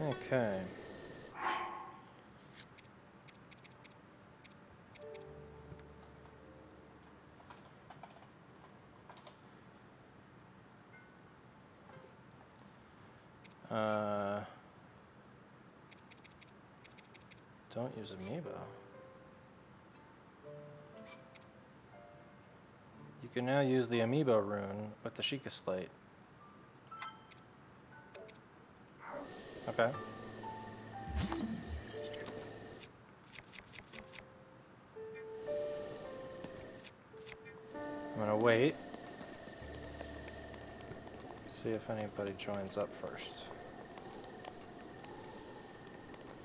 Okay. Don't use AMIIBO. You can now use the AMIIBO rune with the Sheikah Slate. Okay. I'm gonna wait. See if anybody joins up first.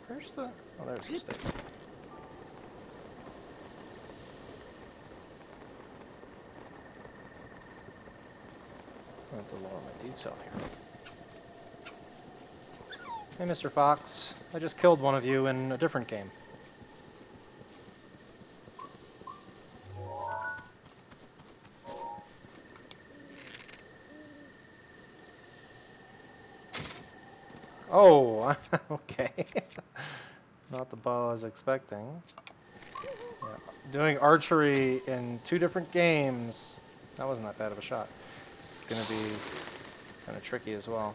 Where's the... Oh, there's the stake. I have to lower my detail here. Hey, Mr. Fox. I just killed one of you in a different game. Oh, okay. Not the bow I was expecting. Yeah. Doing archery in 2 different games. That wasn't that bad of a shot. It's gonna be kind of tricky as well.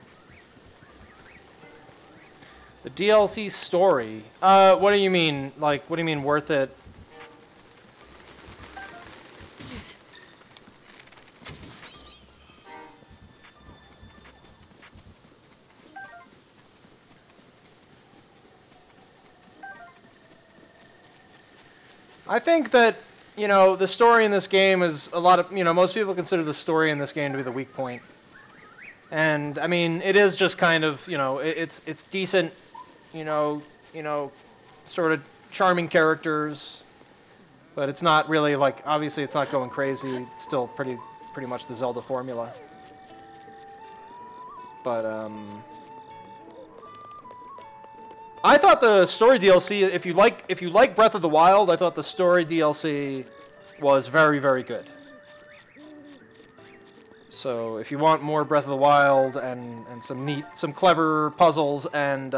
The DLC story. What do you mean? Like, what do you mean worth it? I think that, you know, the story in this game is a lot of, you know, most people consider the story in this game to be the weak point. And, I mean, it is just kind of, you know, it's decent, you know, sort of charming characters. But it's not really, like, obviously it's not going crazy. It's still pretty much the Zelda formula. But, I thought the story DLC, if you like Breath of the Wild, I thought the story DLC was very, very good. So if you want more Breath of the Wild and some clever puzzles and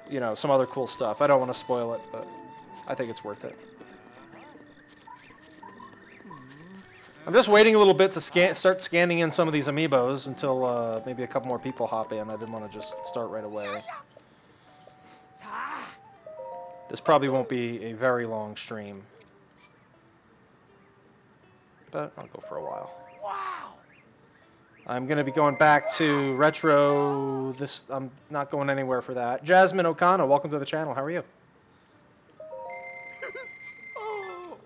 you know, some other cool stuff, I don't want to spoil it, but I think it's worth it. I'm just waiting a little bit to start scanning in some of these amiibos until maybe a couple more people hop in. I didn't want to just start right away. This probably won't be a very long stream, but I'll go for a while. Wow! I'm going to be going back to retro. I'm not going anywhere for that. Jasmine O'Connor, welcome to the channel. How are you? Oh.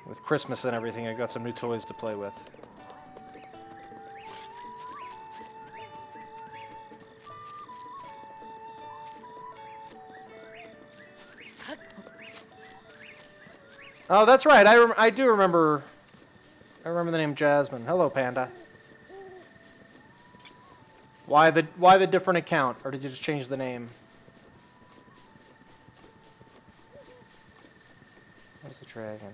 With Christmas and everything, I got some new toys to play with. Oh, that's right. I do remember. I remember the name Jasmine. Hello, Panda. Why the different account, or did you just change the name? Where's the dragon?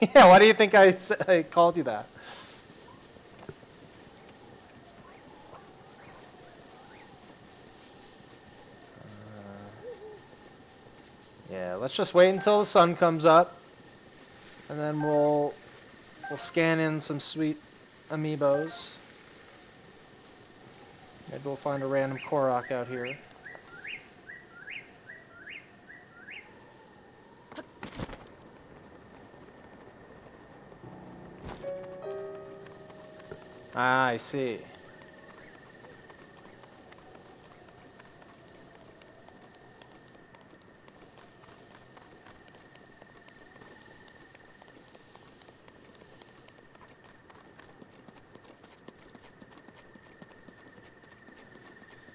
Yeah. Why do you think I called you that? Yeah, let's just wait until the sun comes up, and then we'll scan in some sweet amiibos. Maybe we'll find a random Korok out here. Ah, I see.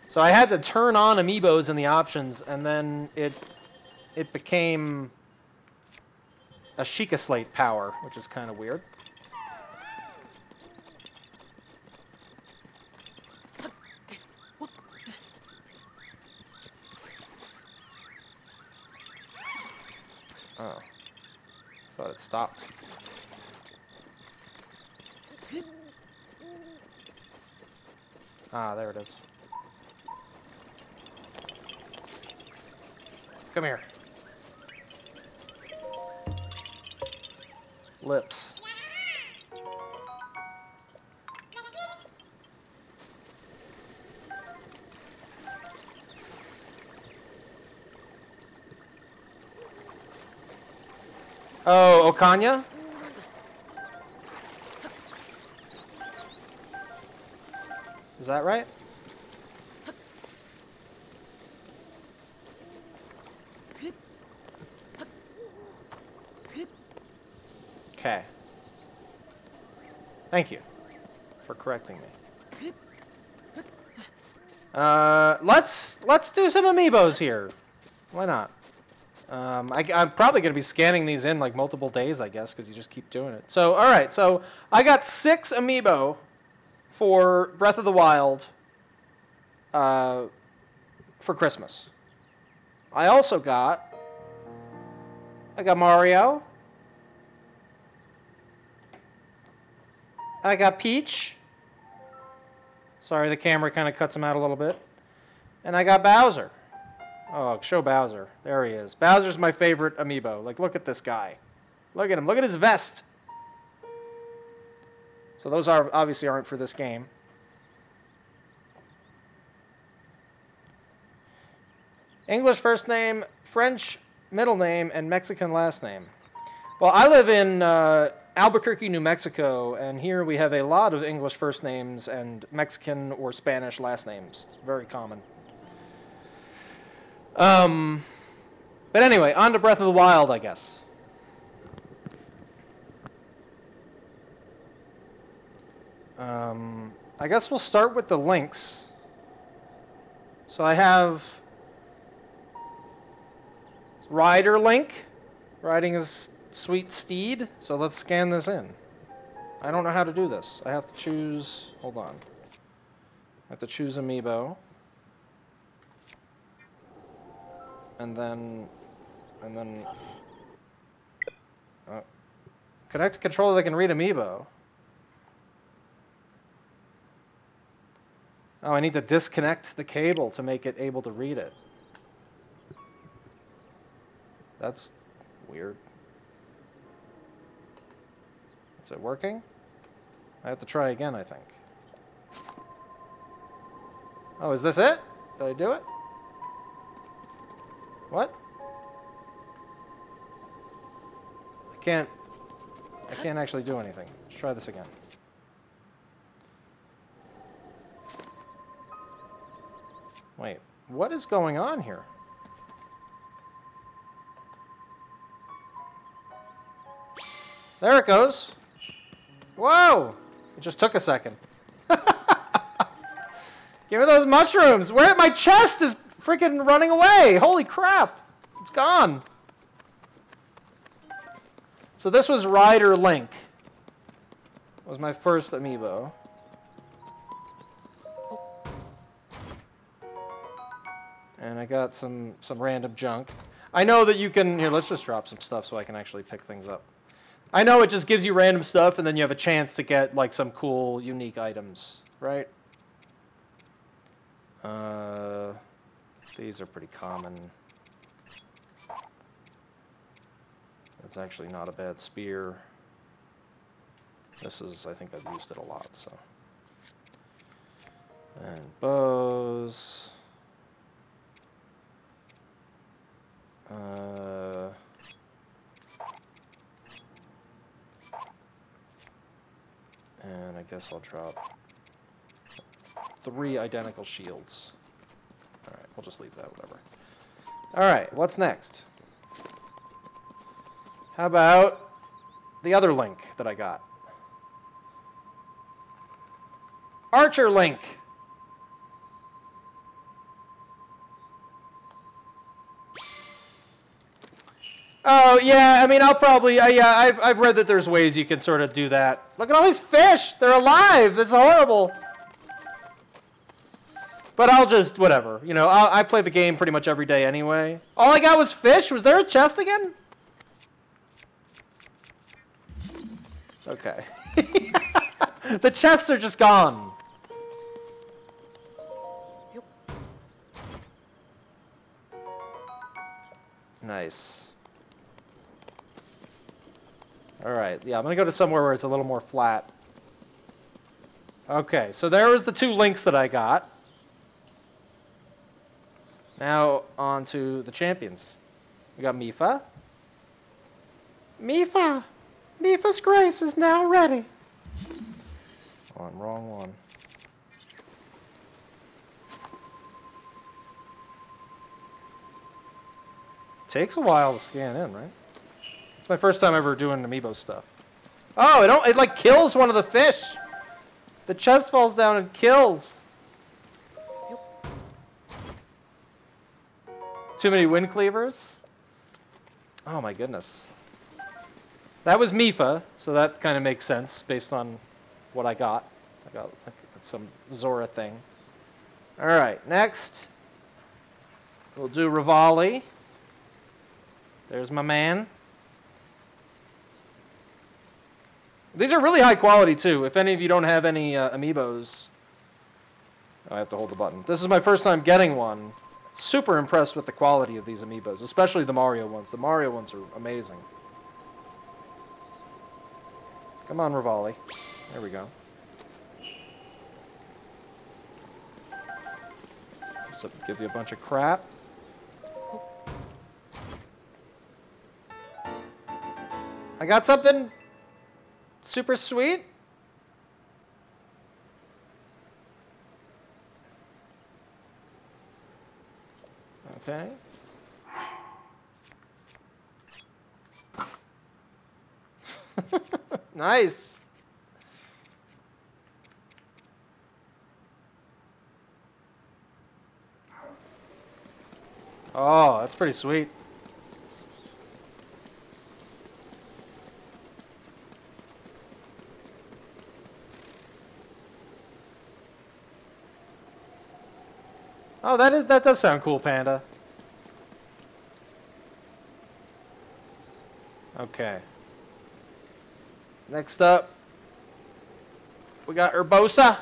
So I had to turn on amiibos in the options, and then it became a Sheikah Slate power, which is kind of weird. Oh, I thought it stopped. Ah, there it is. Come here. Lips. Oh, Okanya? Is that right? Okay. Thank you for correcting me. Let's do some amiibos here. Why not? I'm probably going to be scanning these in like multiple days, I guess, because you just keep doing it. So, all right. So I got 6 amiibo for Breath of the Wild for Christmas. I also got Mario. I got Peach. Sorry, the camera kind of cuts him out a little bit. And I got Bowser. Oh, show Bowser. There he is. Bowser's my favorite amiibo. Like, look at this guy. Look at him. Look at his vest. So those obviously aren't for this game. English first name, French middle name, and Mexican last name. Well, I live in Albuquerque, New Mexico, and here we have a lot of English first names and Mexican or Spanish last names. It's very common. But anyway, on to Breath of the Wild, I guess. I guess we'll start with the links. So I have Rider Link, riding his sweet steed. So let's scan this in. I don't know how to do this. I have to choose, hold on. I have to choose amiibo. And then connect to controller that can read amiibo. Oh, I need to disconnect the cable to make it able to read it. That's weird. Is it working? I have to try again, I think. Oh, is this it? Did I do it? What? I can't actually do anything. Let's try this again. Wait, what is going on here? There it goes. Whoa! It just took a second. Give me those mushrooms! Where my chest is freaking running away! Holy crap! It's gone. So this was Rider Link. Was my first amiibo. And I got some random junk. I know that you can... Here, let's just drop some stuff so I can actually pick things up. I know it just gives you random stuff, and then you have a chance to get, like, some cool, unique items, right? These are pretty common. It's actually not a bad spear. This is... I think I've used it a lot, so... And bows... and I guess I'll drop 3 identical shields. Alright, we'll just leave that, whatever. Alright, what's next? How about the other Link that I got? Archer Link! Oh, yeah, I mean, I'll probably... yeah, I've read that there's ways you can sort of do that. Look at all these fish! They're alive! That's horrible! But I'll just... whatever. You know, I play the game pretty much every day anyway. All I got was fish? Was there a chest again? Okay. The chests are just gone. Nice. Alright, yeah, I'm gonna go to somewhere where it's a little more flat. Okay, so there was the 2 links that I got. Now, on to the champions. We got Mifa. Mifa! Mifa's grace is now ready. Oh, I'm wrong one. Takes a while to scan in, right? It's my first time ever doing amiibo stuff. Oh, it like kills one of the fish! The chest falls down and kills! Too many wind cleavers? Oh my goodness. That was Mifa, so that kind of makes sense based on what I got. I got some Zora thing. Alright, next. We'll do Rivali. There's my man. These are really high quality too. If any of you don't have any amiibos, I have to hold the button. This is my first time getting one. Super impressed with the quality of these amiibos, especially the Mario ones. The Mario ones are amazing. Come on, Rivali. There we go. Just give you a bunch of crap. I got something super sweet. Okay. Nice. Oh, that's pretty sweet. Oh, that does sound cool, Panda. Okay. Next up, we got Urbosa.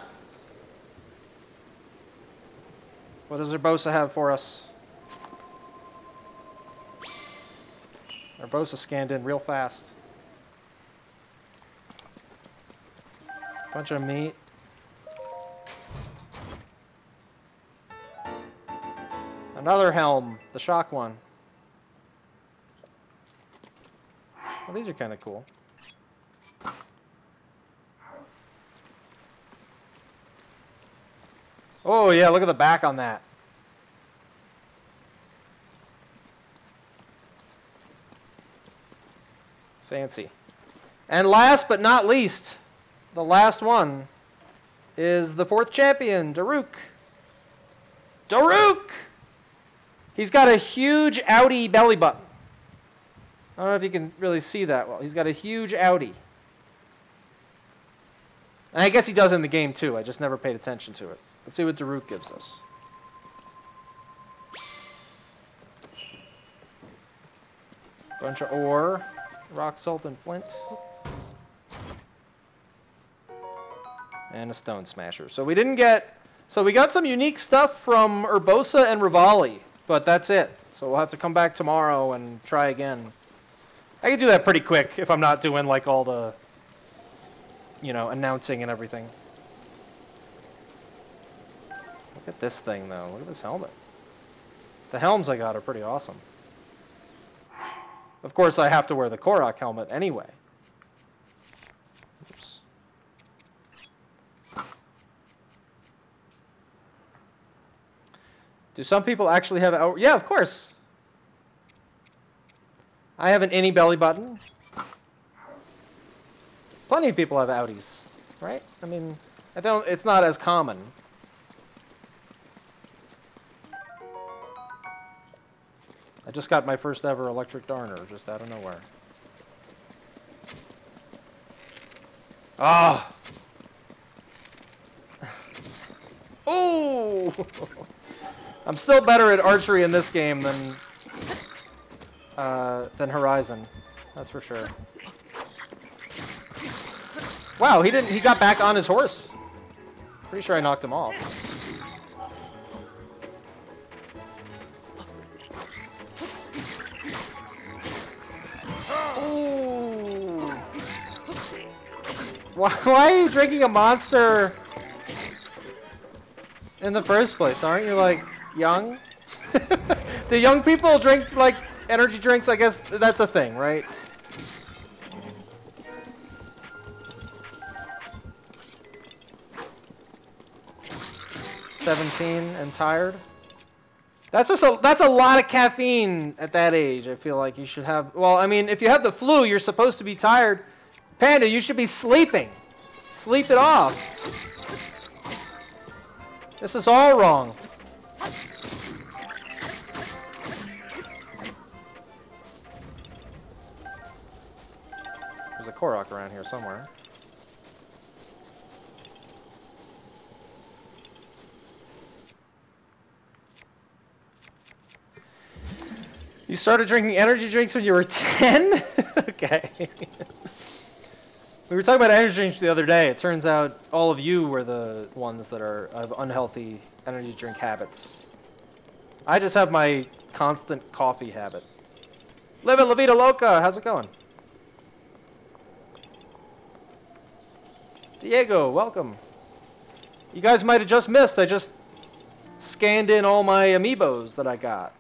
What does Urbosa have for us? Urbosa scanned in real fast. Bunch of meat. Another helm, the shock one. Well, these are kind of cool. Oh yeah, look at the back on that. Fancy. And last but not least, the last one is the 4th champion, Daruk. Daruk! He's got a huge outie belly button. I don't know if you can really see that well. He's got a huge outie. And I guess he does in the game too. I just never paid attention to it. Let's see what Daruk gives us. Bunch of ore. Rock, salt, and flint. And a stone smasher. So we didn't get... So we got some unique stuff from Urbosa and Rivali. But that's it. So we'll have to come back tomorrow and try again. I can do that pretty quick if I'm not doing like all the, you know, announcing and everything. Look at this thing though. Look at this helmet. The helms I got are pretty awesome. Of course I have to wear the Korok helmet anyway. Oops. Do some people actually have... Oh, yeah, of course. I have an innie belly button. Plenty of people have outies, right? I mean, it's not as common. I just got my first ever electric Darner just out of nowhere. Ah! Oh! I'm still better at archery in this game than Horizon. That's for sure. Wow, he got back on his horse. Pretty sure I knocked him off. Why are you drinking a Monster in the first place? Aren't you, like, young? Do young people drink, like, energy drinks? I guess that's a thing, right? "17 and tired." That's a lot of caffeine at that age. I feel like you should have. Well, I mean, if you have the flu, you're supposed to be tired. Panda, you should be sleeping. Sleep it off. This is all wrong. There's a Korok around here somewhere. You started drinking energy drinks when you were 10? Okay. We were talking about energy drinks the other day. It turns out all of you were the ones that are of unhealthy energy drink habits. I just have my constant coffee habit. Living La Vida Loca, how's it going? Diego, welcome. You guys might have just missed. I just scanned in all my amiibos that I got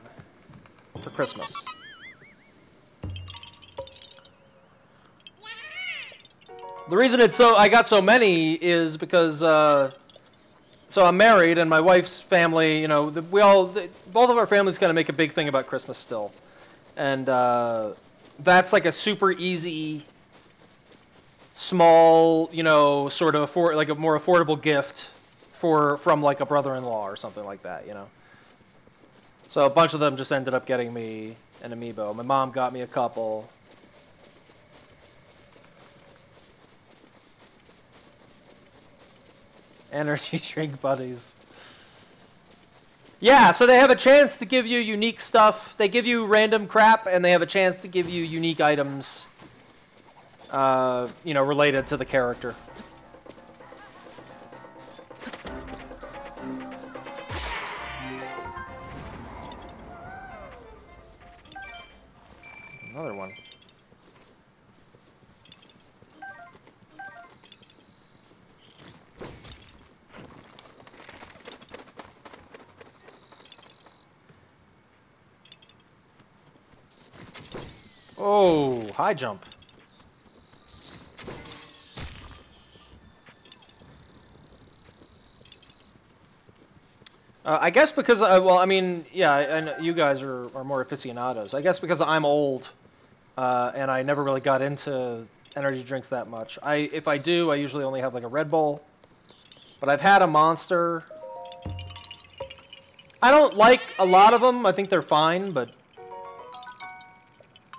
for Christmas. The reason I got so many is because so I'm married and my wife's family, you know, both of our families kind of make a big thing about Christmas still, and that's like a super easy, small, you know, sort of like a more affordable gift from like a brother-in-law or something like that, you know. So a bunch of them just ended up getting me an amiibo. My mom got me a couple. Energy drink buddies. Yeah, so they have a chance to give you unique stuff. They give you random crap, and they have a chance to give you unique items, you know, related to the character. Another one. Oh, high jump. I guess because, well, I mean, yeah, I know you guys are more aficionados. I guess because I'm old, and I never really got into energy drinks that much. If I do, I usually only have like a Red Bull. But I've had a Monster. I don't like a lot of them. I think they're fine, but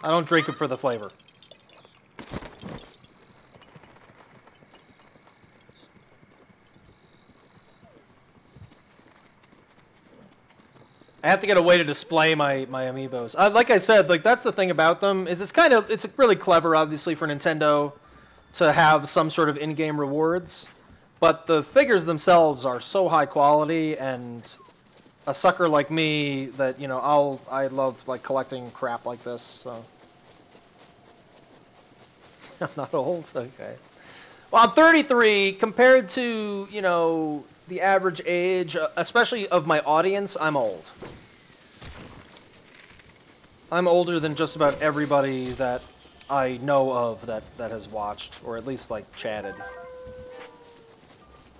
I don't drink them for the flavor. I have to get a way to display my amiibos. Like I said, like that's the thing about them is it's really clever, obviously, for Nintendo to have some sort of in-game rewards, but the figures themselves are so high quality, and a sucker like me that, you know, I love like collecting crap like this. So I'm not old, okay. Well, I'm 33 compared to, you know, the average age, especially of my audience. I'm old. I'm older than just about everybody that I know of that has watched, or at least, like, chatted.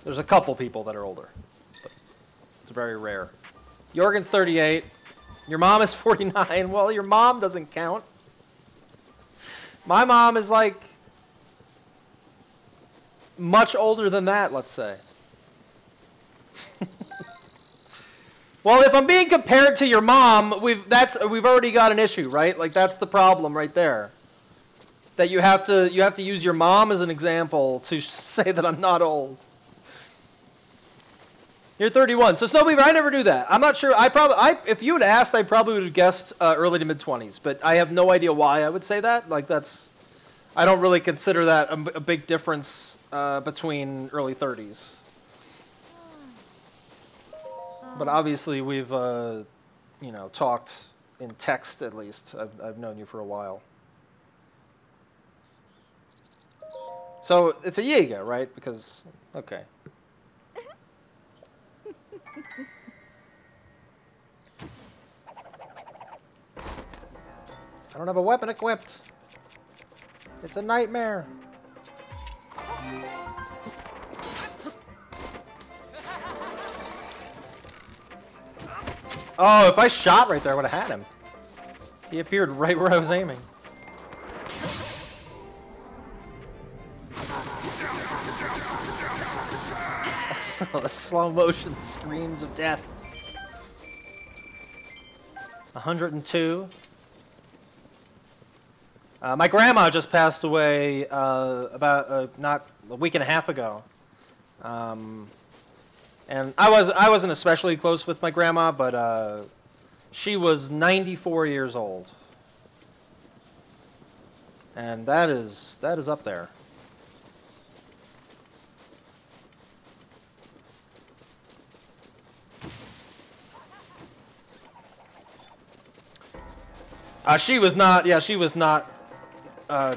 There's a couple people that are older, but it's very rare. Jorgen's 38. Your mom is 49. Well, your mom doesn't count. My mom is, like, much older than that, let's say. Well, if I'm being compared to your mom, we've already got an issue, right? Like that's the problem right there. That you have to use your mom as an example to say that I'm not old. You're 31, so Snowbeaver, I never do that. I'm not sure. If you had asked, I probably would have guessed early to mid-20s, but I have no idea why I would say that. Like I don't really consider that a big difference between early 30s. But obviously we've, you know, talked in text at least. I've known you for a while. So it's a Yiga, right? Because okay. I don't have a weapon equipped. It's a nightmare. Oh, if I shot right there, I would have had him. He appeared right where I was aiming. The slow motion screams of death. 102. My grandma just passed away about not a week and a half ago. And I wasn't especially close with my grandma, but she was 94 years old, and that is up there. She was not. Yeah, she was not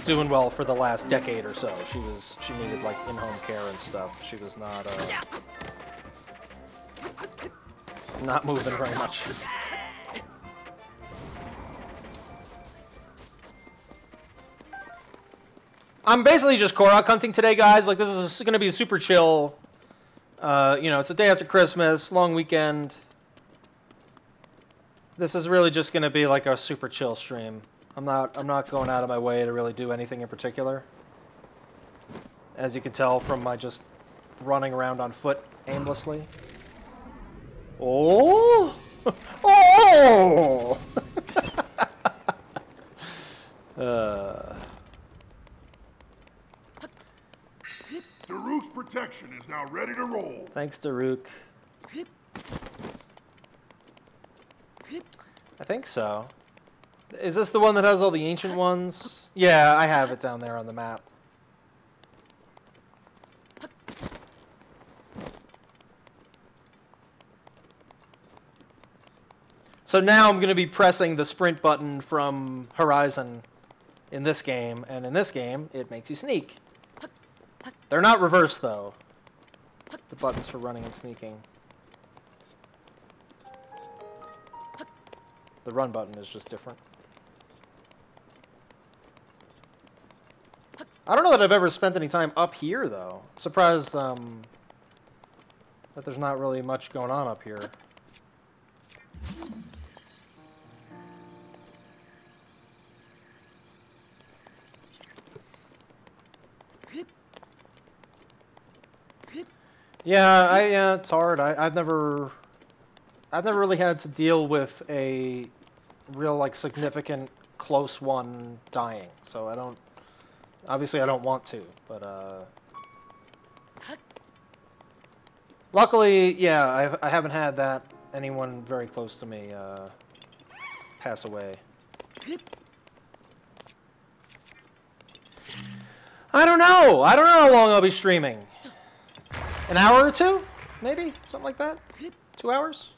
doing well for the last decade or so. She needed like in-home care and stuff. She was not moving very much. I'm basically just Korok hunting today, guys. Like, this is going to be super chill. You know, it's the day after Christmas, long weekend. This is really just going to be like a super chill stream. I'm not going out of my way to really do anything in particular. As you can tell from my just running around on foot aimlessly. Oh! Oh! Daruk's protection is now ready to roll. Thanks, Daruk. I think so. Is this the one that has all the ancient ones? Yeah, I have it down there on the map. So now I'm going to be pressing the sprint button from Horizon in this game, and in this game, it makes you sneak. They're not reversed, though. The buttons for running and sneaking. The run button is just different. I don't know that I've ever spent any time up here, though. Surprised that there's not really much going on up here. Yeah, it's hard. I've never really had to deal with a real, like, significant close one dying. So obviously I don't want to, but luckily, yeah, I haven't had anyone very close to me pass away. I don't know how long I'll be streaming. An hour or two? Maybe? Something like that? 2 hours?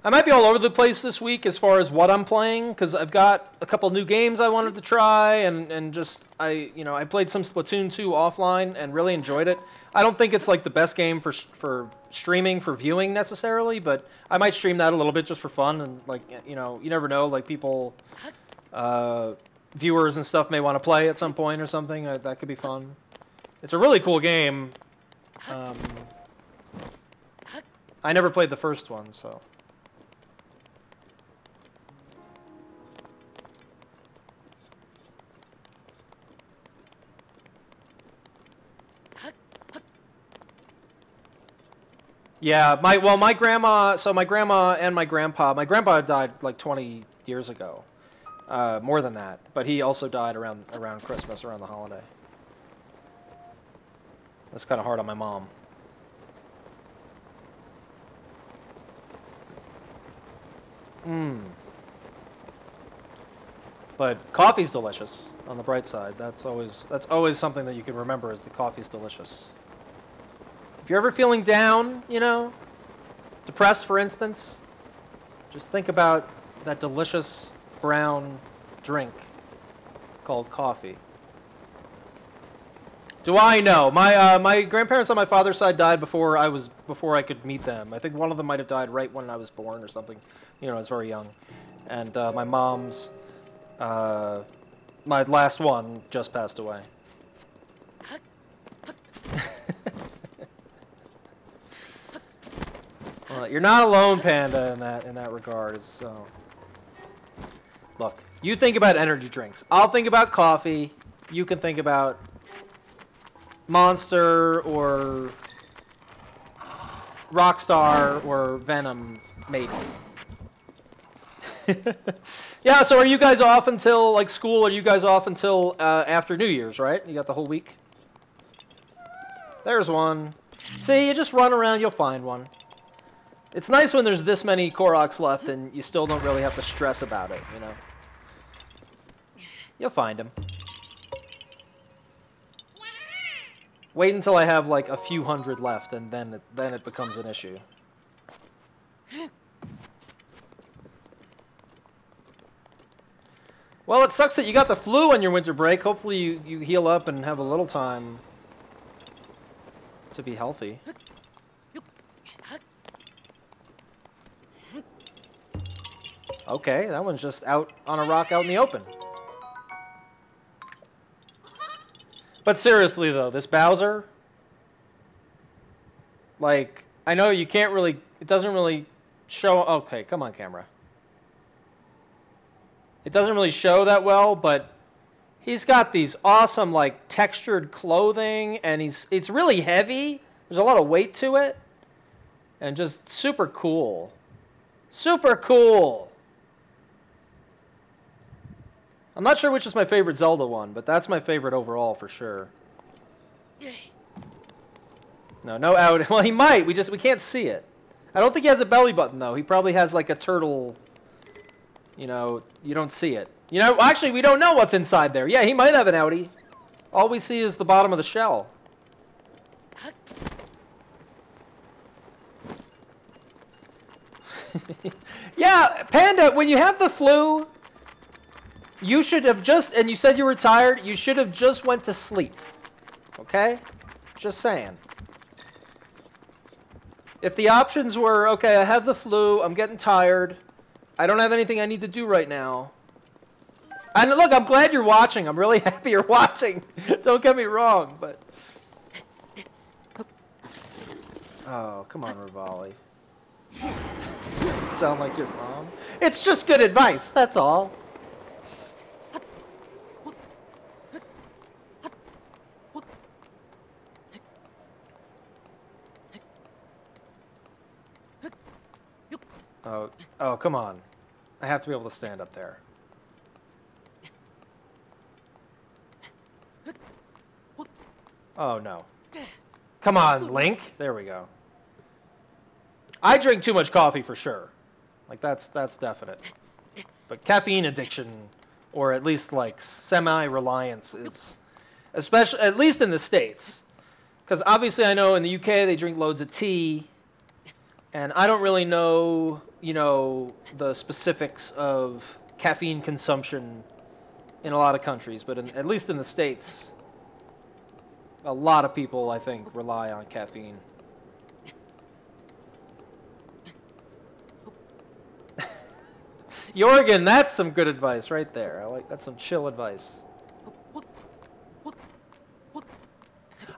I might be all over the place this week as far as what I'm playing, because I've got a couple new games I wanted to try, and just, I played some Splatoon 2 offline and really enjoyed it. I don't think it's like the best game for streaming, for viewing necessarily, but I might stream that a little bit just for fun, and like, you never know, like people, viewers and stuff may want to play at some point or something. That could be fun. It's a really cool game. I never played the first one, so. Yeah, my grandma and my grandpa died like 20 years ago. More than that, but he also died around Christmas, around the holiday. That's kind of hard on my mom. But coffee's delicious, on the bright side. That's always something that you can remember, is the coffee's delicious. If you're ever feeling down, Depressed, for instance, just think about that delicious brown drink called coffee. Do I know? My grandparents on my father's side died before I could meet them. I think one of them might have died right when I was born or something. You know, I was very young. And my mom's, my last one just passed away. Well, you're not alone, Panda, in that regard. So, look, you think about energy drinks. I'll think about coffee. You can think about Monster or Rockstar or Venom, maybe. Yeah. So, are you guys off until like school? Are you guys off until after New Year's? Right? You got the whole week. There's one. See, you just run around, you'll find one. It's nice when there's this many Koroks left and you still don't really have to stress about it, you know? You'll find him. Wait until I have like a few hundred left and then it becomes an issue. Well, it sucks that you got the flu on your winter break. Hopefully you heal up and have a little time to be healthy. Okay, that one's just out on a rock out in the open. But seriously though, this Bowser, like, I know you can't really, it doesn't really show, okay, come on camera. It doesn't really show that well, but he's got these awesome, like, textured clothing, and it's really heavy. There's a lot of weight to it, and just super cool. Super cool! I'm not sure which is my favorite Zelda one, but that's my favorite overall for sure. No out. Well, he might. We can't see it. I don't think he has a belly button though. He probably has like a turtle. You know, you don't see it. You know, actually, we don't know what's inside there. Yeah, he might have an outie. All we see is the bottom of the shell. Yeah, Panda, when you have the flu, you should have just, and you said you were tired, you should have just went to sleep. Okay? Just saying. If the options were, okay, I have the flu, I'm getting tired, I don't have anything I need to do right now. And look, I'm glad you're watching. I'm really happy you're watching. Don't get me wrong, but... Oh, come on, Rivali. Sound like your mom? It's just good advice, that's all. Oh, come on. I have to be able to stand up there. Oh, no. Come on, Link. There we go. I drink too much coffee for sure. Like, that's definite. But caffeine addiction, or at least, like, semi-reliance is... Especially, at least in the States. Because obviously I know in the UK they drink loads of tea. And I don't really know, you know, the specifics of caffeine consumption in a lot of countries. But at least in the States, a lot of people, I think, rely on caffeine. Jorgen, that's some good advice right there. I like that's some chill advice.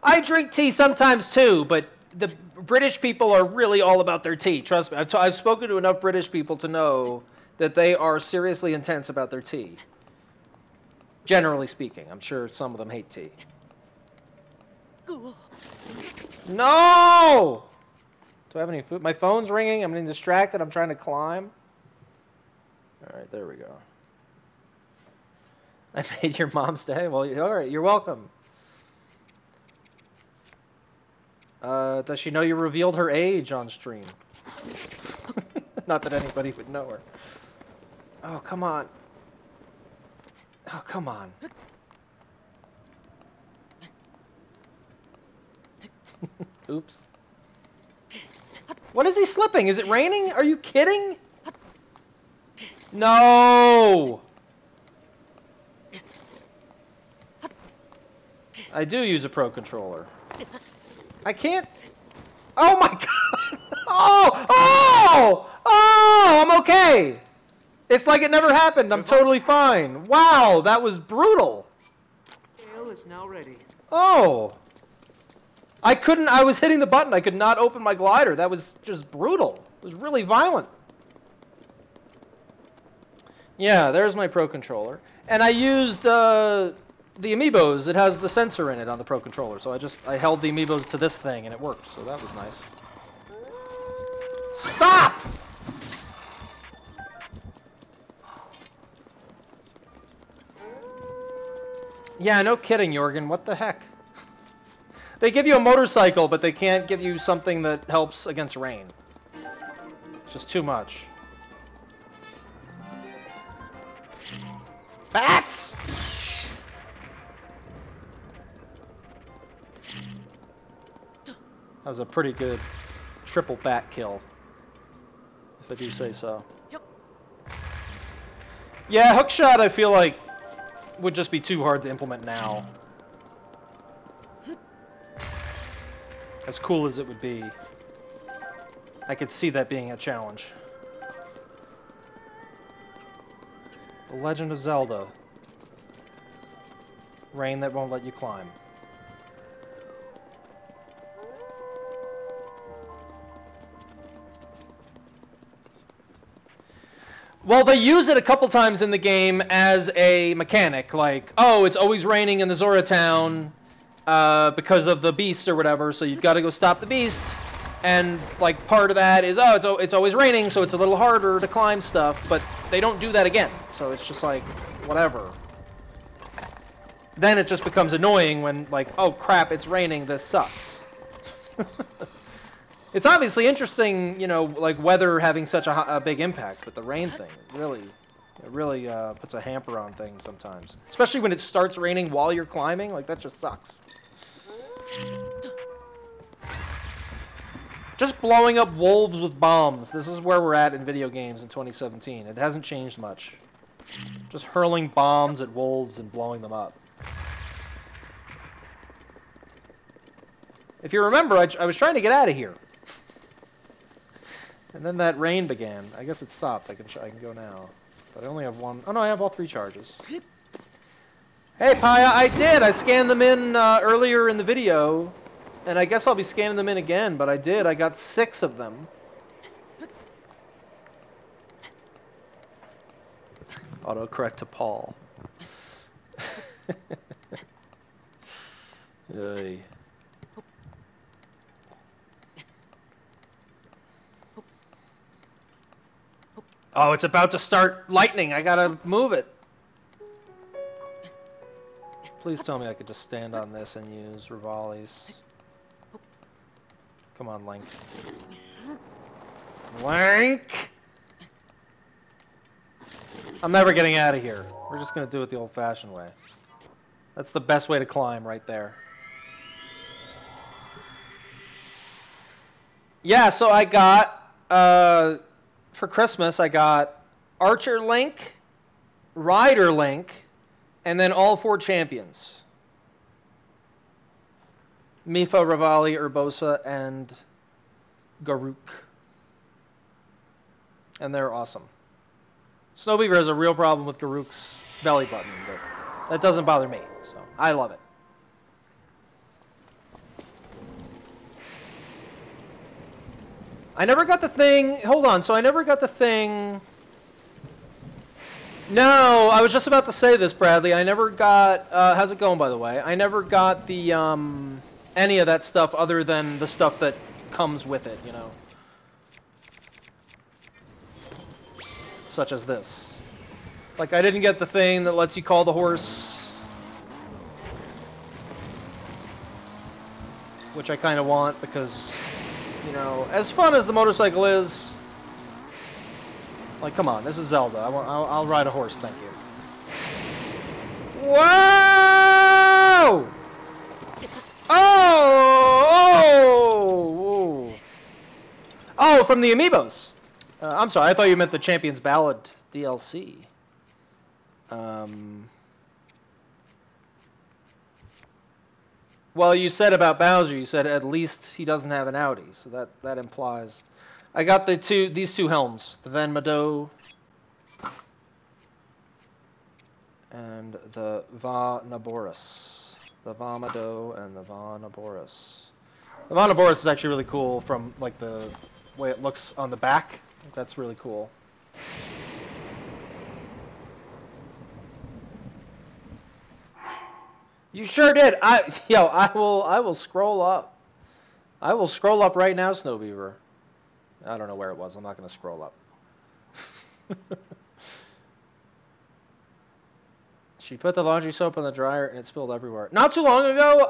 I drink tea sometimes too, but the British people are really all about their tea. Trust me. I've spoken to enough British people to know that they are seriously intense about their tea. Generally speaking. I'm sure some of them hate tea. No! Do I have any food? My phone's ringing. I'm getting distracted. I'm trying to climb. Alright, there we go. I made your mom's day? Well, alright, you're welcome. Does she know you revealed her age on stream? Not that anybody would know her. Oh, come on. Oh, come on. Oops. What is he slipping? Is it raining? Are you kidding? No! I do use a Pro Controller. I can't... Oh my god! Oh! Oh! Oh! I'm okay! It's like it never happened. I'm totally fine. Wow, that was brutal. Ale is now ready. Oh! I was hitting the button. I could not open my glider. That was just brutal. It was really violent. Yeah, there's my Pro Controller. And I used the AMIIBOs. It has the sensor in it on the Pro Controller. So I held the AMIIBOs to this thing and it worked. So that was nice. Stop! Yeah, no kidding, Jorgen. What the heck? They give you a motorcycle, but they can't give you something that helps against rain. It's just too much. Bats! That was a pretty good triple bat kill, if I do say so. Yep. Yeah, hookshot I feel like would just be too hard to implement now. As cool as it would be, I could see that being a challenge. The Legend of Zelda. Rain that won't let you climb. Well, they use it a couple times in the game as a mechanic, like, oh, it's always raining in the Zora town because of the beast or whatever, so you've got to go stop the beast. And, like, part of that is, oh, it's always raining, so it's a little harder to climb stuff, but they don't do that again. So it's just like, whatever. Then it just becomes annoying when, like, oh, crap, it's raining, this sucks. It's obviously interesting, you know, like, weather having such a big impact, but the rain thing, it really puts a hamper on things sometimes. Especially when it starts raining while you're climbing, like, that just sucks. Just blowing up wolves with bombs. This is where we're at in video games in 2017. It hasn't changed much. Just hurling bombs at wolves and blowing them up. If you remember, I was trying to get out of here. And then that rain began. I guess it stopped. I can go now. But I only have one. Oh no, I have all 3 charges. Hey, Paya, I did! I scanned them in earlier in the video. And I guess I'll be scanning them in again, but I did. I got 6 of them. Autocorrect to Paul. Oy. Oh, it's about to start lightning. I gotta move it. Please tell me I could just stand on this and use Rivali's. Come on, Link. Link! I'm never getting out of here. We're just gonna do it the old-fashioned way. That's the best way to climb right there. Yeah, so I got, for Christmas, I got Archer Link, Rider Link, and then all 4 champions. Mipha, Rivali, Urbosa, and Garuk. And they're awesome. Snowbeaver has a real problem with Garuk's belly button, but that doesn't bother me, so I love it. I never got the thing... Hold on, so I never got the thing... No, I was just about to say this, Bradley. I never got... how's it going, by the way? I never got the, any of that stuff other than the stuff that comes with it, you know? Such as this. Like, I didn't get the thing that lets you call the horse. Which I kind of want, because... You know, as fun as the motorcycle is, like, come on, this is Zelda. I'll ride a horse, thank you. Whoa! Oh! Oh! Oh, from the Amiibos. I'm sorry, I thought you meant the Champion's Ballad DLC. Well, you said about Bowser, you said at least he doesn't have an Audi, so that implies. I got these two helms, the Van Mado and the Va Naboris. The Va Mado and the Va Naboris. The Va Naboris is actually really cool from like the way it looks on the back. That's really cool. You sure did. I will scroll up. I will scroll up right now, Snowbeaver. I don't know where it was. I'm not going to scroll up. She put the laundry soap in the dryer and it spilled everywhere. Not too long ago,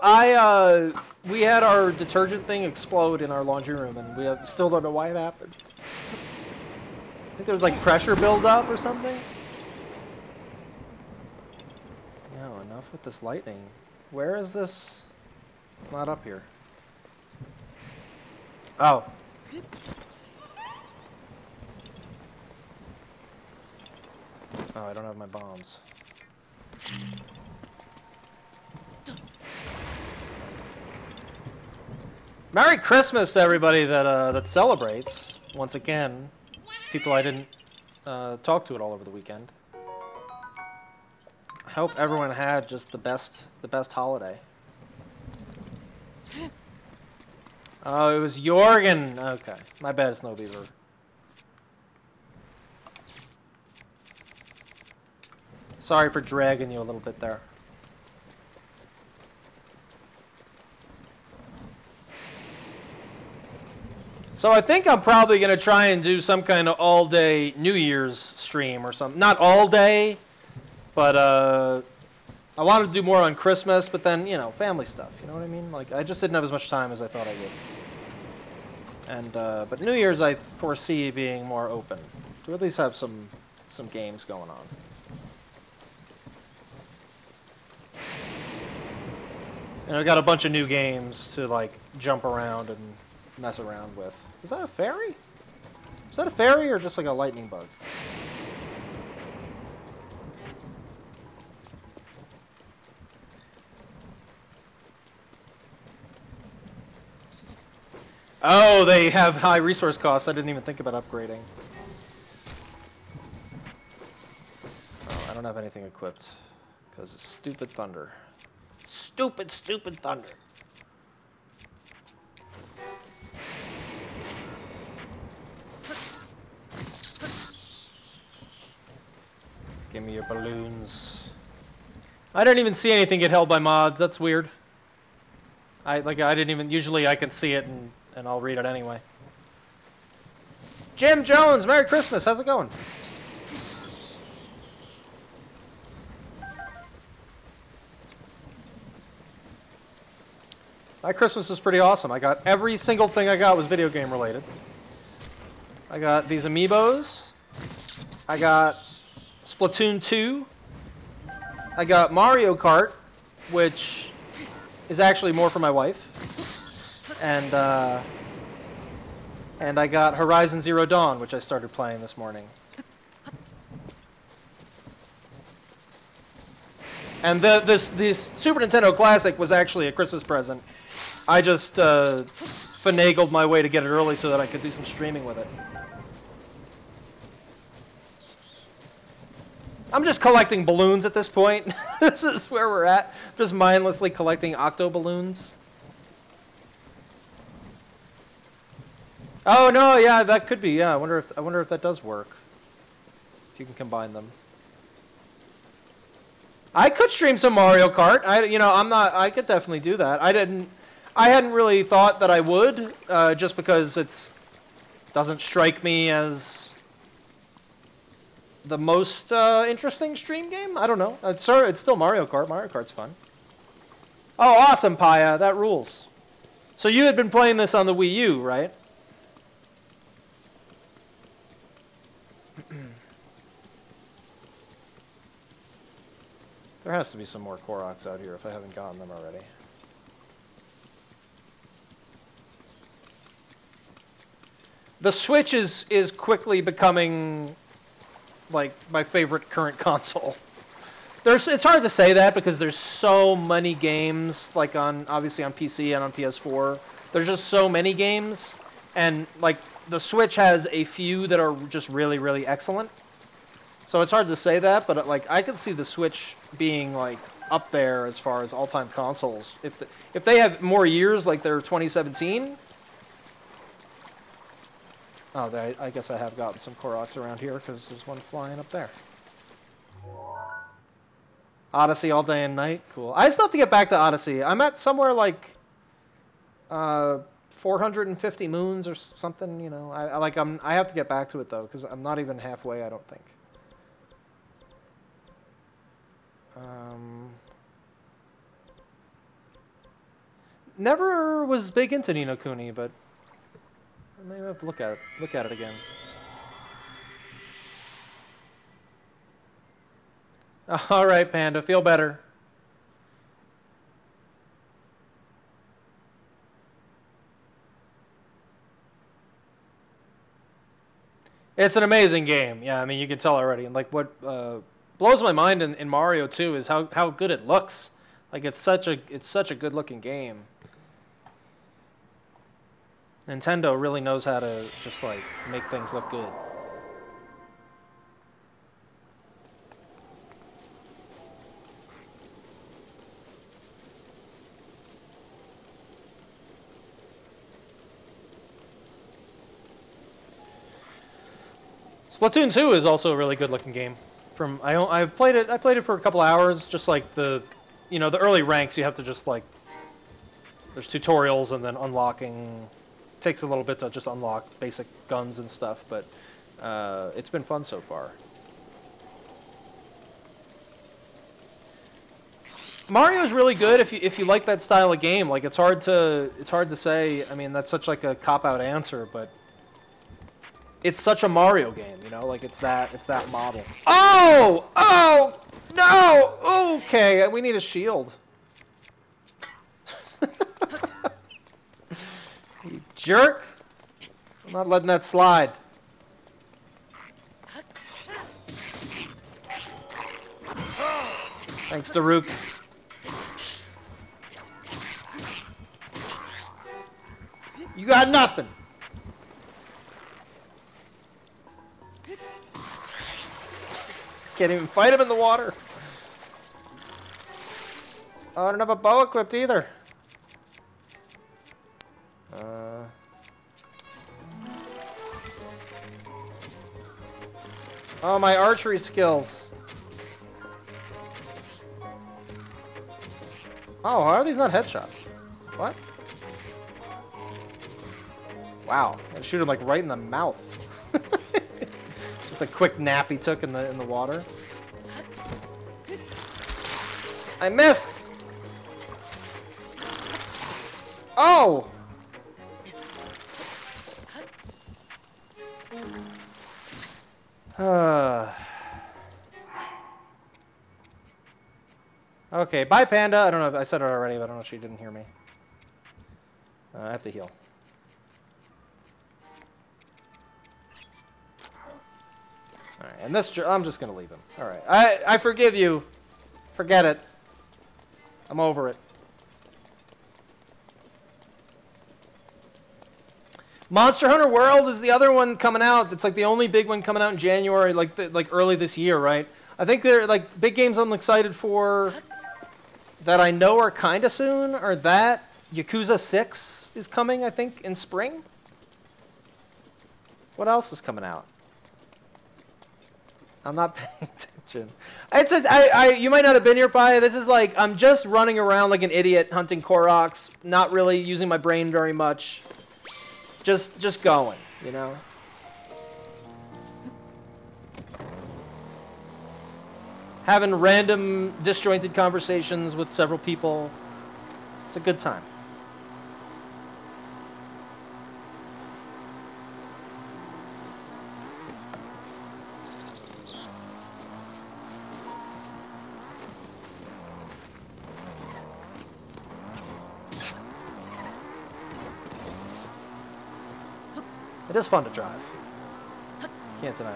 we had our detergent thing explode in our laundry room, and we still don't know why it happened. I think there was like pressure buildup or something. No, enough with this lightning. Where is this? It's not up here. Oh. Oh, I don't have my bombs. Merry Christmas to everybody that celebrates. Once again, people I didn't talk to at all over the weekend. I hope everyone had just the best holiday. Oh, it was Jorgen. Okay, my bad, Snowbeaver. Sorry for dragging you a little bit there. So I think I'm probably going to try and do some kind of all-day New Year's stream or something. Not all day, but I wanted to do more on Christmas, but then, you know, family stuff, you know what I mean? Like, I just didn't have as much time as I thought I would. And, but New Year's I foresee being more open, to at least have some games going on. And I've got a bunch of new games to, like, jump around and mess around with. Is that a fairy? Is that a fairy or just like a lightning bug? Oh, they have high resource costs. I didn't even think about upgrading. Oh, I don't have anything equipped because it's stupid thunder. Stupid thunder. Give me your balloons. I didn't even see anything get held by mods. That's weird. I didn't even. Usually I can see it and I'll read it anyway. Jim Jones, Merry Christmas. How's it going? My Christmas was pretty awesome. I got every single thing I got was video game related. I got these amiibos. I got Splatoon 2. I got Mario Kart, which is actually more for my wife. And I got Horizon Zero Dawn, which I started playing this morning. And this Super Nintendo Classic was actually a Christmas present. I just finagled my way to get it early so that I could do some streaming with it. I'm just collecting balloons at this point. This is where we're at. Just mindlessly collecting octo balloons. Oh no, yeah, that could be. Yeah, I wonder if that does work. If you can combine them. I could stream some Mario Kart. I could definitely do that. I hadn't really thought that I would, just because doesn't strike me as the most interesting stream game. I don't know. It's still Mario Kart. Mario Kart's fun. Oh, awesome, Paya. That rules. So you had been playing this on the Wii U, right? There has to be some more Koroks out here if I haven't gotten them already. the Switch is quickly becoming like my favorite current console. It's hard to say that because there's so many games, like obviously on PC and on PS4. There's just so many games, and like the Switch has a few that are just really, really excellent. So it's hard to say that, but like I could see the Switch being like up there as far as all-time consoles. If they have more years, like their 2017. Oh, I guess I have gotten some Koroks around here because there's one flying up there. Odyssey all day and night, cool. I still have to get back to Odyssey. I'm at somewhere like 450 moons or something. You know, I have to get back to it though because I'm not even halfway. I don't think. Never was big into Ni no Kuni, but maybe I have to look at it again. All right, Panda, feel better. It's an amazing game. Yeah, I mean, you can tell already. And like what blows my mind in Mario 2 is how good it looks. Like it's such a good-looking game. Nintendo really knows how to just like make things look good. Splatoon 2 is also a really good-looking game. I played it for a couple hours, just like the early ranks. You have to just like there's tutorials and then unlocking. Takes a little bit to just unlock basic guns and stuff, but it's been fun so far. Mario's really good if you like that style of game. Like it's hard to say. I mean, that's such like a cop-out answer, but it's such a Mario game, you know? Like it's that model. Oh! Oh! No! Okay, we need a shield. You jerk! I'm not letting that slide. Thanks, Daruk. You got nothing. Can't even fight him in the water. Oh, I don't have a bow equipped either. Oh, my archery skills. Oh, how are these not headshots? What? Wow, I shoot him like right in the mouth. Just a quick nap he took in the water. I missed. Oh. Okay, bye Panda. I don't know if I said it already, but I don't know if she didn't hear me. I have to heal. Alright, and this, I'm just gonna leave him. Alright, I forgive you. Forget it. I'm over it. Monster Hunter World is the other one coming out. It's like the only big one coming out in January, like early this year, right? I think they're like big games I'm excited for that I know are kind of soon. Are that Yakuza 6 is coming, I think, in spring. What else is coming out? I'm not paying attention. You might not have been here, Pi. This is like I'm just running around like an idiot hunting Koroks, not really using my brain very much. Just going, you know. Having random disjointed conversations with several people. It's a good time. It is fun to drive. Can't deny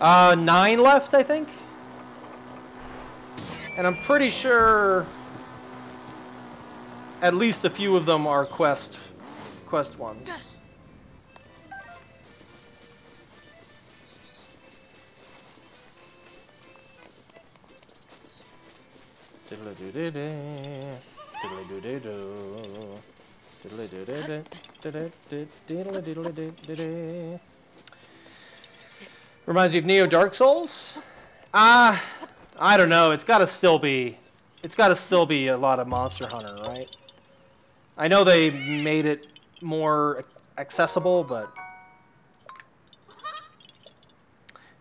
that. 9 left, I think. And I'm pretty sure at least a few of them are quest ones. Reminds you of Neo Dark Souls? I don't know. It's gotta still be a lot of Monster Hunter, right? I know they made it more accessible, but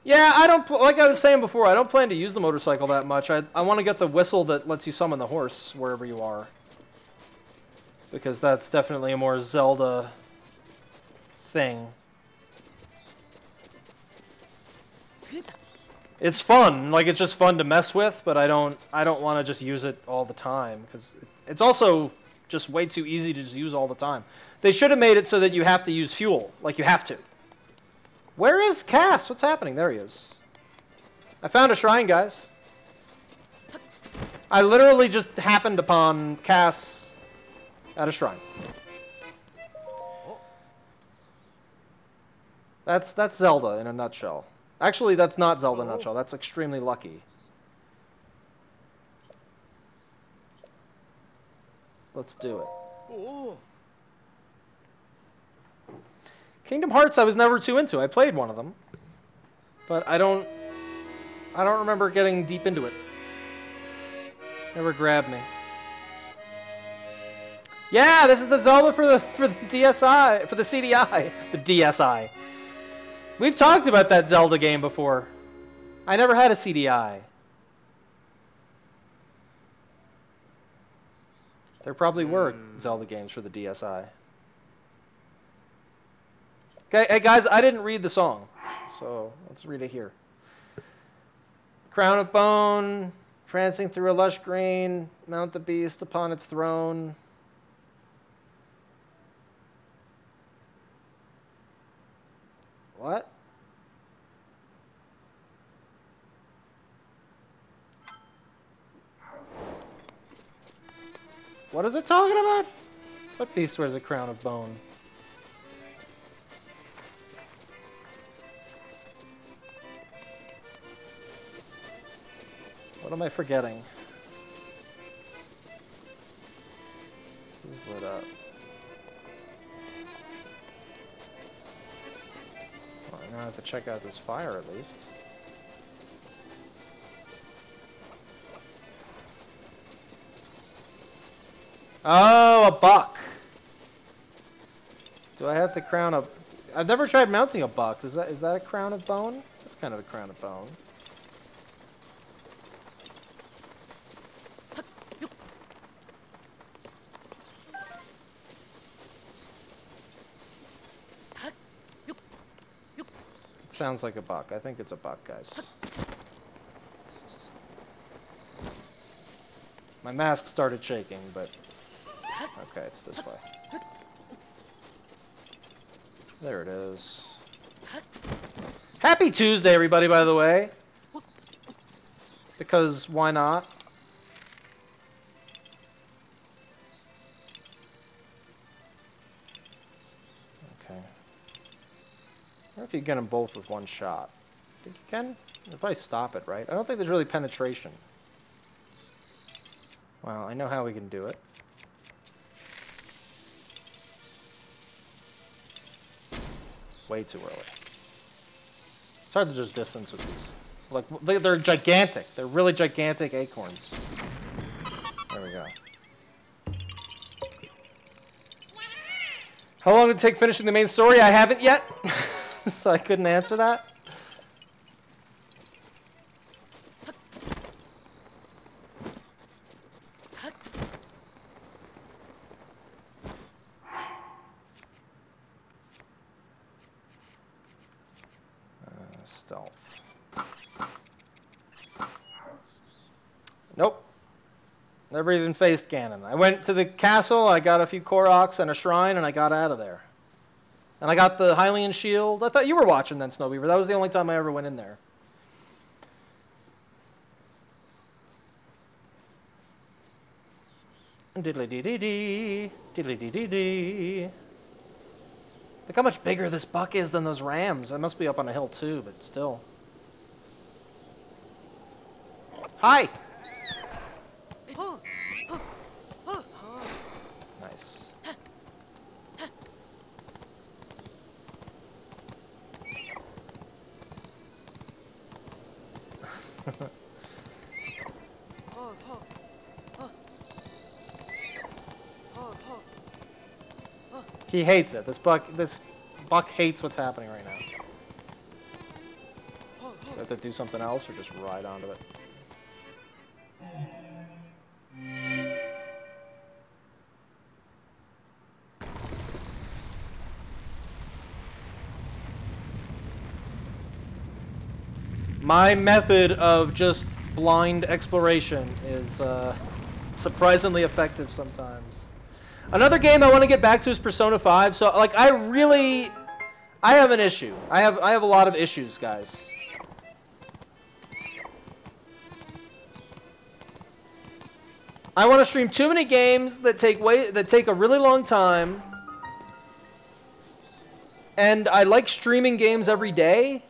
yeah, I don't like I was saying before. I don't plan to use the motorcycle that much. I want to get the whistle that lets you summon the horse wherever you are, because that's definitely a more Zelda thing. It's fun, like it's just fun to mess with, but I don't want to just use it all the time because it's also just way too easy to just use all the time. They should have made it so that you have to use fuel, like you have to. Where is Cass? What's happening? There he is. I found a shrine, guys. I literally just happened upon Cass at a shrine. That's Zelda in a nutshell. Actually, that's not Zelda in a nutshell. That's extremely lucky. Let's do it. Oh. Kingdom Hearts I was never too into. I played one of them, but I don't remember getting deep into it. Never grabbed me. Yeah, this is the Zelda for the DSi, for the CDI, the DSi. We've talked about that Zelda game before. I never had a CDI. There probably were Zelda games for the DSi. Okay, hey guys, I didn't read the song, so let's read it here. Crown of Bone, prancing through a lush green, mount the beast upon its throne. What? What is it talking about? What beast wears a crown of bone? What am I forgetting? Who's lit up? Well, I'm gonna have to check out this fire at least. Oh, a buck. Do I have to crown a... I've never tried mounting a buck. Is that a crown of bone? That's kind of a crown of bone. It sounds like a buck. I think it's a buck, guys. My mask started shaking, but... Okay, it's this way. There it is. Happy Tuesday, everybody, by the way. Because why not? Okay. I wonder if you can get them both with one shot. Think you can? You'll probably stop it, right? I don't think there's really penetration. Well, I know how we can do it. Way too early. It's hard to just distance with these. Like, they're gigantic. They're really gigantic acorns. There we go. How long did it take finishing the main story? I haven't yet, so I couldn't answer that. Stealth. Nope. Never even faced Ganon. I went to the castle, I got a few Koroks and a shrine, and I got out of there. And I got the Hylian shield. I thought you were watching then, Snowbeaver. That was the only time I ever went in there. Diddly-dee-dee-dee. Diddly-dee-dee-dee. Look how much bigger this buck is than those rams. I must be up on a hill too, but still. Hi! Nice. He hates it. This buck hates what's happening right now. Do I have to do something else or just ride onto it? My method of just blind exploration is surprisingly effective sometimes. Another game I want to get back to is Persona 5. So, like, I have an issue. I have a lot of issues, guys. I want to stream too many games that take a really long time, and I like streaming games every day.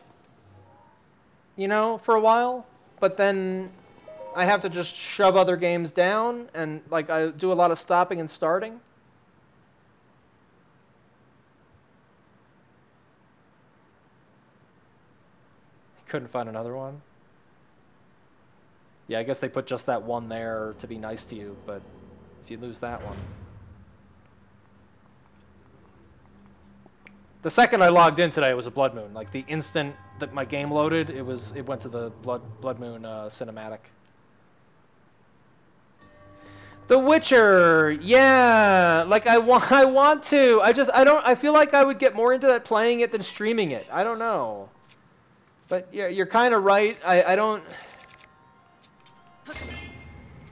You know, for a while, but then I have to just shove other games down, and like I do a lot of stopping and starting. Couldn't find another one. Yeah, I guess they put just that one there to be nice to you, but if you lose that one. The second I logged in today was a Blood Moon. Like the instant that my game loaded, it went to the Blood Moon cinematic. The Witcher, yeah. Like I want to. I feel like I would get more into that playing it than streaming it. I don't know. But yeah, you're kind of right. I don't.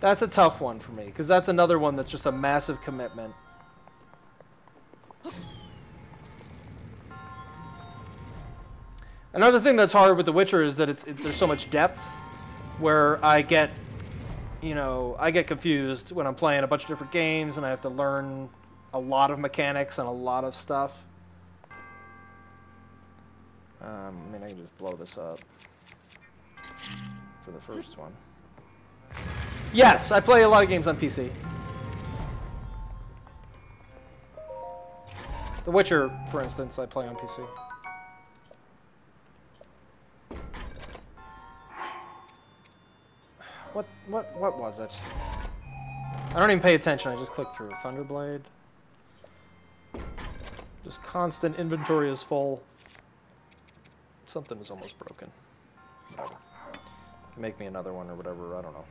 That's a tough one for me because that's another one that's just a massive commitment. Another thing that's hard with The Witcher is that there's so much depth where I get confused when I'm playing a bunch of different games and I have to learn a lot of mechanics and a lot of stuff. I mean, I can just blow this up for the first one. Yes, I play a lot of games on PC. The Witcher, for instance, I play on PC. What was it? I don't even pay attention, I just click through. Thunderblade. Just constant inventory is full. Something is almost broken. Whatever. Make me another one or whatever, I don't know.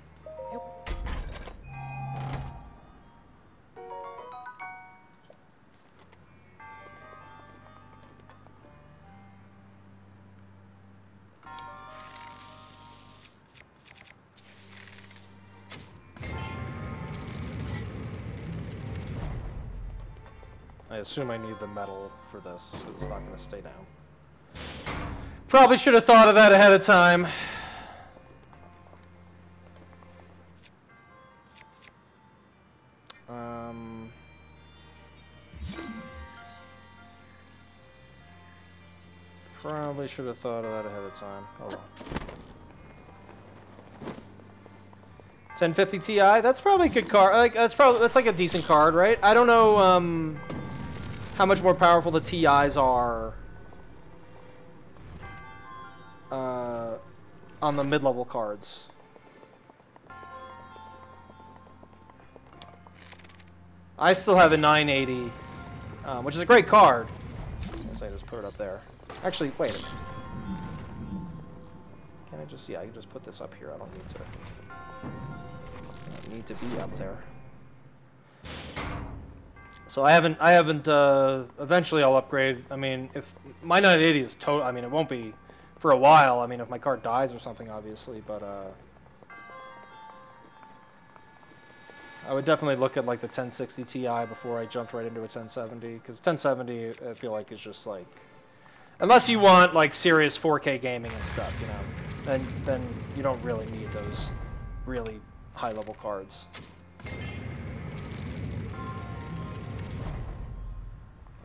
I assume I need the metal for this, so it's not going to stay down. Probably should have thought of that ahead of time. Probably should have thought of that ahead of time. Hold on. 1050 Ti, that's probably a good card. Like that's like a decent card, right? I don't know how much more powerful the TIs are on the mid-level cards. I still have a 980, which is a great card. I just put it up there. Actually, wait a minute. Can I just, yeah, I can just put this up here. I don't need to be up there. So I haven't, eventually I'll upgrade. I mean, if my 980 is total, I mean, it won't be for a while. I mean, if my card dies or something, obviously, but, I would definitely look at like the 1060 Ti before I jumped right into a 1070, because 1070 I feel like is just like, unless you want like serious 4K gaming and stuff, you know, then you don't really need those really high level cards.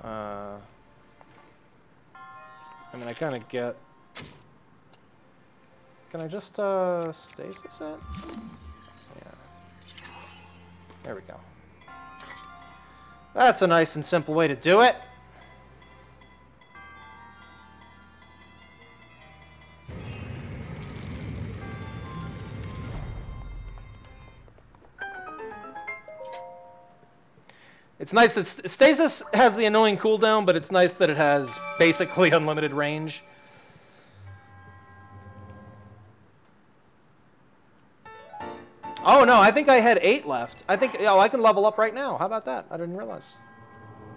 I mean, I kind of get. Can I just stasis it? Yeah. There we go. That's a nice and simple way to do it. It's nice that stasis has the annoying cooldown, but it's nice that it has basically unlimited range. Oh no, I think I had 8 left. I think, oh, I can level up right now. How about that? I didn't realize.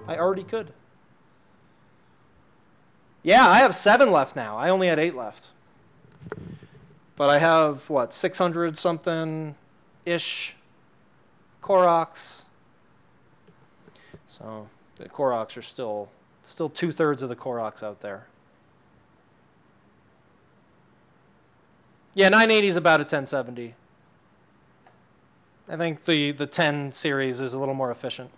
I already could. Yeah, I have 7 left now. I only had 8 left. But I have, what, 600 something-ish Koroks. So the Koroks are still 2/3 of the Koroks out there. Yeah, 980 is about a 1070. I think the 10 series is a little more efficient.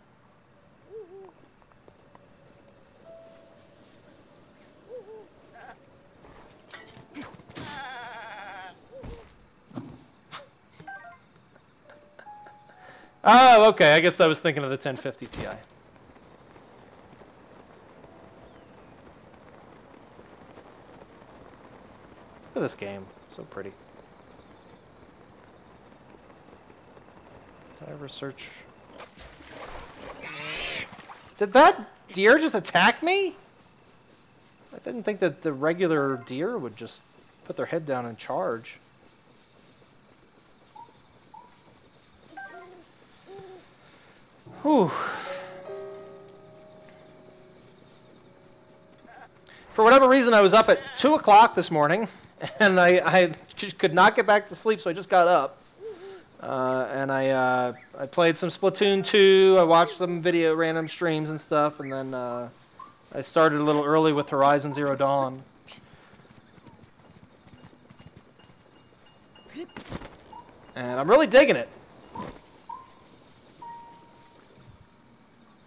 Oh, okay. I guess I was thinking of the 1050 Ti. Look at this game. So pretty. Did I ever search? Did that deer just attack me? I didn't think that the regular deer would just put their head down and charge. Whew. For whatever reason, I was up at 2 o'clock this morning, and I just could not get back to sleep, so I just got up. And I played some Splatoon 2, I watched some random streams and stuff, and then I started a little early with Horizon Zero Dawn. And I'm really digging it.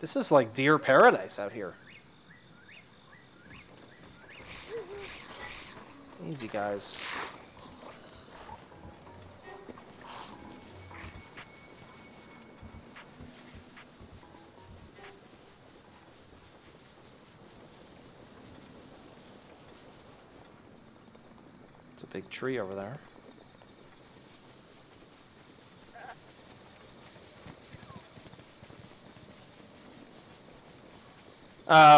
This is like deer paradise out here. Easy, guys. It's a big tree over there.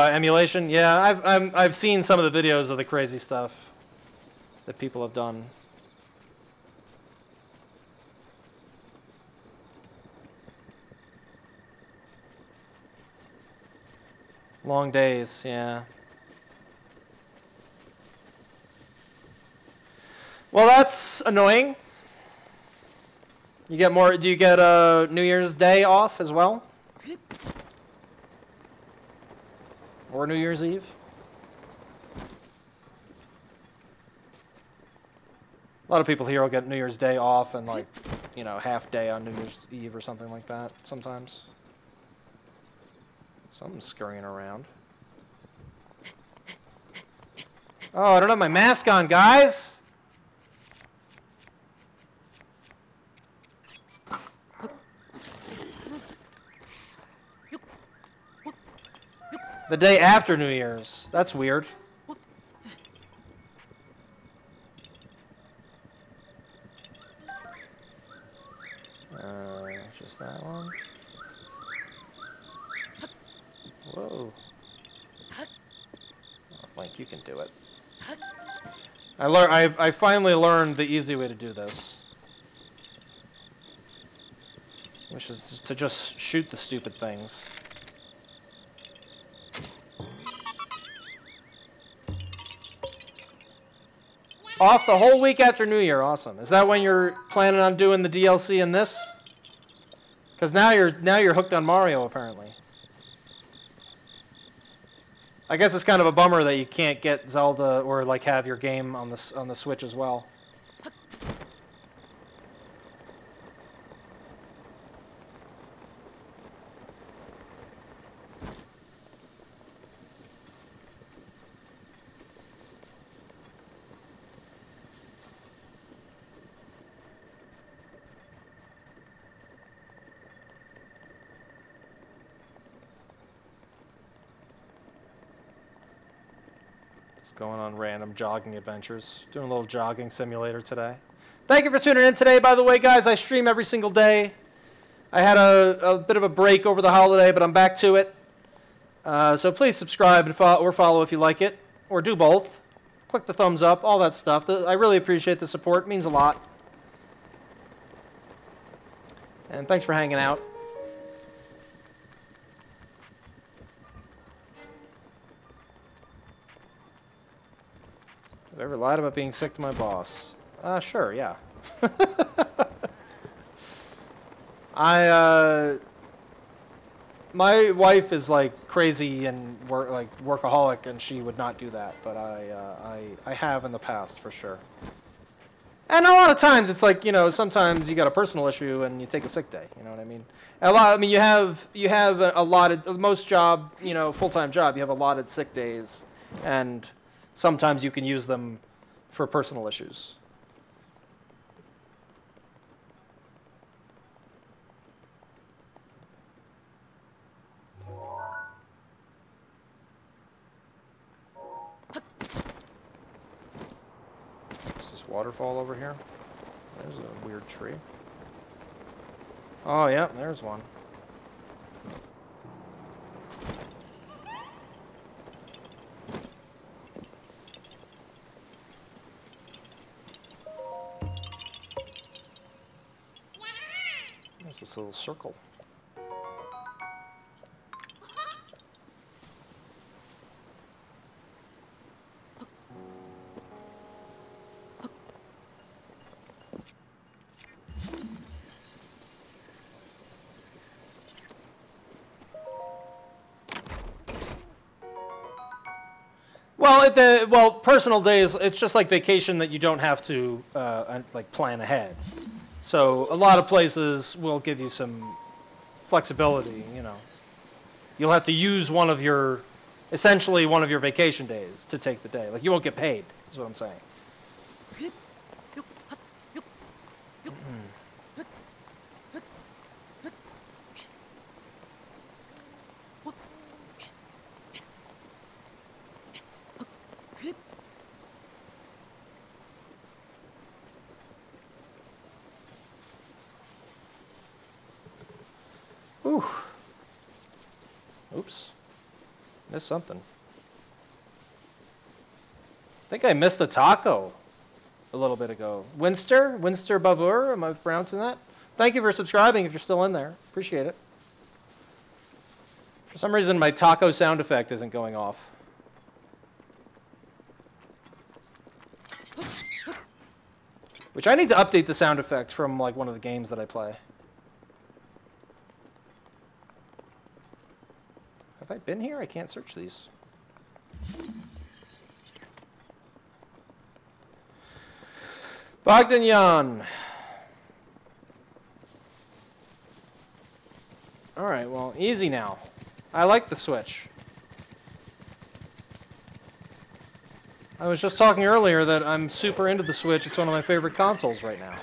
Emulation, yeah, I've seen some of the videos of the crazy stuff that people have done. Long days, yeah. Well, that's annoying. You get more. Do you get New Year's Day off as well? Or New Year's Eve? A lot of people here will get New Year's Day off and, like, you know, half day on New Year's Eve or something like that sometimes. Something's scurrying around. Oh, I don't have my mask on, guys! The day after New Year's. That's weird. Just that one. Whoa. Oh, Link, you can do it. I finally learned the easy way to do this. Which is to just shoot the stupid things. Off the whole week after New Year, awesome. Is that when you're planning on doing the DLC in this? Because now you're hooked on Mario apparently. I guess it's kind of a bummer that you can't get Zelda or like have your game on the Switch as well. Going on random jogging adventures. Doing a little jogging simulator today. Thank you for tuning in today, by the way, guys. I stream every single day. I had a bit of a break over the holiday, but I'm back to it. So please subscribe and follow if you like it. Or do both. Click the thumbs up, all that stuff. I really appreciate the support. It means a lot. And thanks for hanging out. Have I ever lied about being sick to my boss? Sure, yeah. My wife is like crazy and workaholic, and she would not do that. But I have in the past for sure. And a lot of times it's like, you know, sometimes you got a personal issue and you take a sick day. You know what I mean? I mean, you have a allotted most job, you know, full-time job. You have allotted sick days, and sometimes you can use them for personal issues. Is this waterfall over here? There's a weird tree. Oh, yeah, there's one. There's this little circle. Well, personal days, it's just like vacation that you don't have to like plan ahead. So a lot of places will give you some flexibility, you know. You'll have to use essentially one of your vacation days to take the day. Like, you won't get paid, is what I'm saying. Ooh. Oops. Missed something. I think I missed a taco a little bit ago. Winster Bavour, am I pronouncing that? Thank you for subscribing if you're still in there. Appreciate it. For some reason, my taco sound effect isn't going off. Which I need to update the sound effect from like one of the games that I play. Have I been here? I can't search these. Bogdanyan. Alright, well, easy now. I like the Switch. I was just talking earlier that I'm super into the Switch. It's one of my favorite consoles right now.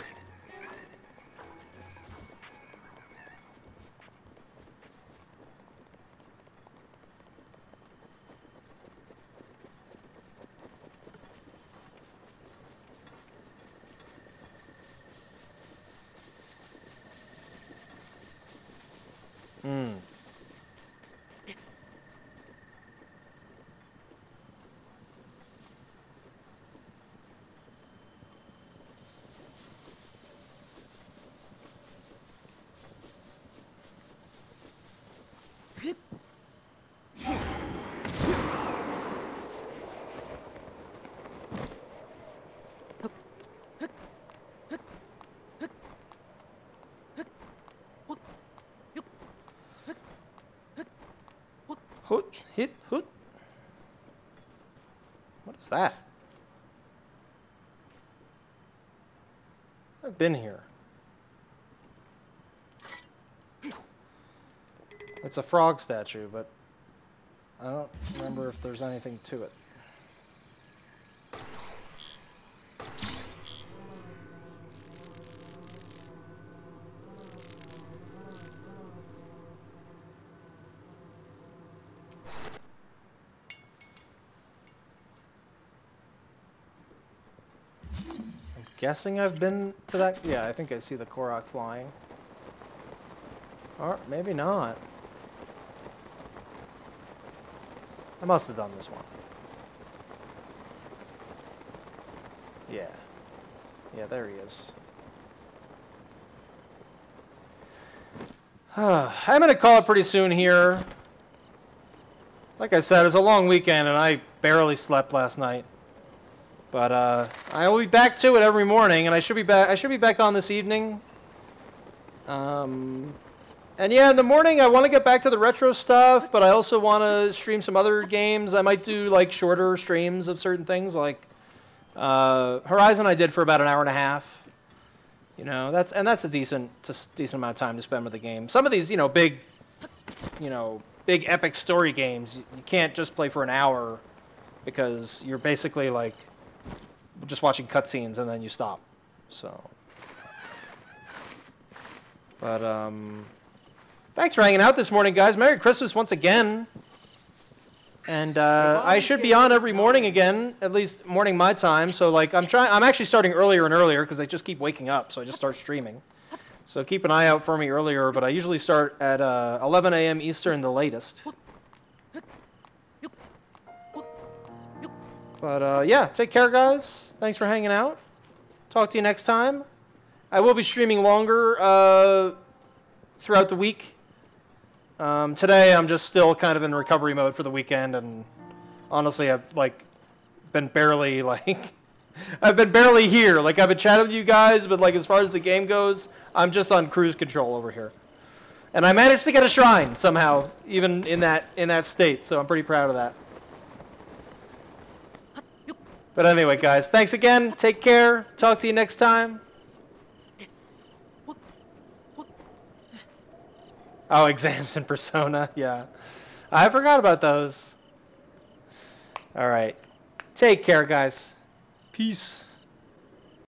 I've been here. It's a frog statue, but I don't remember if there's anything to it. I'm guessing I've been to that. Yeah, I think I see the Korok flying. Or maybe not. I must have done this one. Yeah. Yeah, there he is. I'm going to call it pretty soon here. Like I said, it was a long weekend and I barely slept last night. But I will be back to it every morning, and I should be back on this evening. And yeah, in the morning I want to get back to the retro stuff, but I also want to stream some other games. I might do like shorter streams of certain things, like Horizon I did for about an hour and a half. You know, that's a decent amount of time to spend with the game. Some of these, big epic story games, you can't just play for an hour because you're basically like just watching cutscenes and then you stop. So, but thanks for hanging out this morning, guys. Merry Christmas once again. And I should be on every morning again, at least morning my time. So like I'm actually starting earlier and earlier because I just keep waking up, so I just start streaming. So keep an eye out for me earlier, but I usually start at 11 a.m. Eastern, the latest. But yeah, take care, guys. Thanks for hanging out. Talk to you next time. I will be streaming longer throughout the week. Today I'm just still kind of in recovery mode for the weekend, and honestly I've been barely I've been barely here. Like I've been chatting with you guys, but like as far as the game goes, I'm just on cruise control over here. And I managed to get a shrine somehow, even in that state, so I'm pretty proud of that. But anyway, guys, thanks again. Take care. Talk to you next time. Oh, exams in Persona. Yeah. I forgot about those. All right. Take care, guys. Peace.